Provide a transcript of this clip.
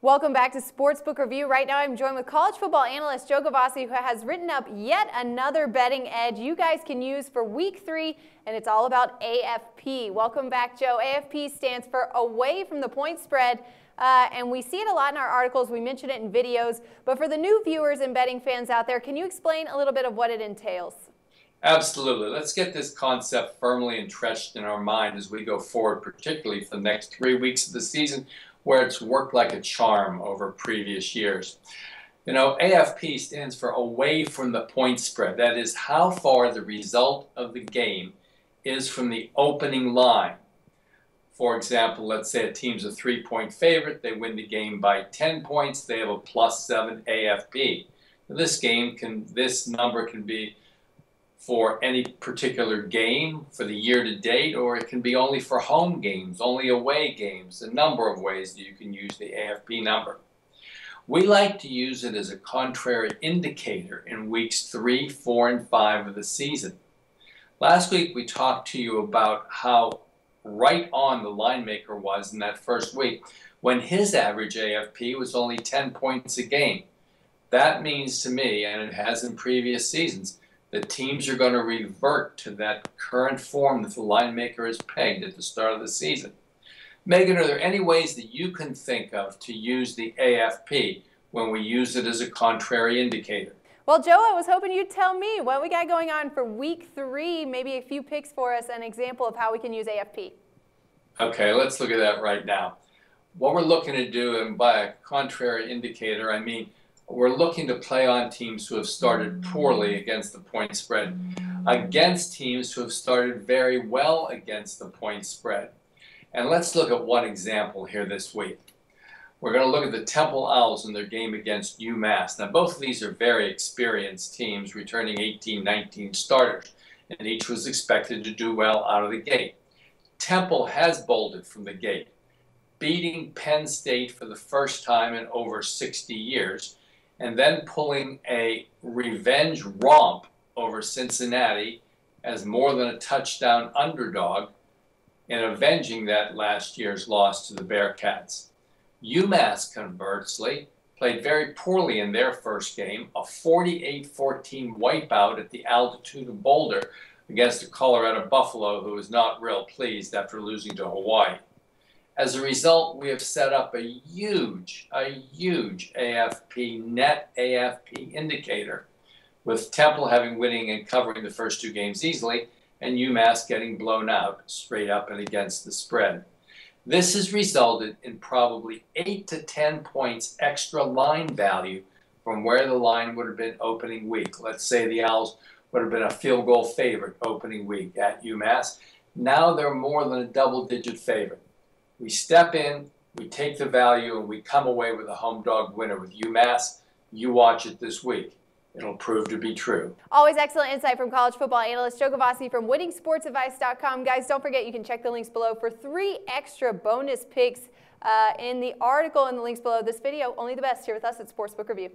Welcome back to Sportsbook Review. Right now I'm joined with college football analyst Joe Gavassi, who has written up yet another betting edge you guys can use for week 3, and it's all about AFP. Welcome back, Joe. AFP stands for away from the point spread, and we see it a lot in our articles. We mention it in videos, but for the new viewers and betting fans out there, can you explain a little bit of what it entails? Absolutely. Let's get this concept firmly entrenched in our mind as we go forward, particularly for the next 3 weeks of the season, where it's worked like a charm over previous years. You know, AFP stands for away from the point spread. That is how far the result of the game is from the opening line. For example, let's say a team's a 3-point favorite. They win the game by 10 points. They have a +7 AFP. Now, this number can be for any particular game for the year to date, or it can be only for home games, only away games, a number of ways that you can use the AFP number. We like to use it as a contrary indicator in weeks 3, 4, and 5 of the season. Last week we talked to you about how right on the line maker was in that first week when his average AFP was only 10 points a game. That means to me, and it has in previous seasons, that teams are going to revert to that current form that the line maker has pegged at the start of the season. Megan, are there any ways that you can think of to use the AFP when we use it as a contrary indicator? Well, Joe, I was hoping you'd tell me what we got going on for week 3, maybe a few picks for us, an example of how we can use AFP. Okay, let's look at that right now. What we're looking to do, and by a contrary indicator, I mean we're looking to play on teams who have started poorly against the point spread, against teams who have started very well against the point spread. And let's look at one example here this week. We're going to look at the Temple Owls in their game against UMass. Now, both of these are very experienced teams, returning 18, 19 starters, and each was expected to do well out of the gate. Temple has bolted from the gate, beating Penn State for the first time in over 60 years, and then pulling a revenge romp over Cincinnati as more than a touchdown underdog in avenging that last year's loss to the Bearcats. UMass, conversely, played very poorly in their first game, a 48-14 wipeout at the altitude of Boulder against a Colorado Buffalo who was not real pleased after losing to Hawaii. As a result, we have set up a huge AFP, net AFP indicator, with Temple having winning and covering the first 2 games easily, and UMass getting blown out straight up and against the spread. This has resulted in probably 8 to 10 points extra line value from where the line would have been opening week. Let's say the Owls would have been a field goal favorite opening week at UMass. Now they're more than a double-digit favorite. We step in, we take the value, and we come away with a home dog winner with UMass. You watch it this week. It'll prove to be true. Always excellent insight from college football analyst Joe Gavassi from winningsportsadvice.com. Guys, don't forget you can check the links below for 3 extra bonus picks in the article and the links below this video. Only the best here with us at Sportsbook Review.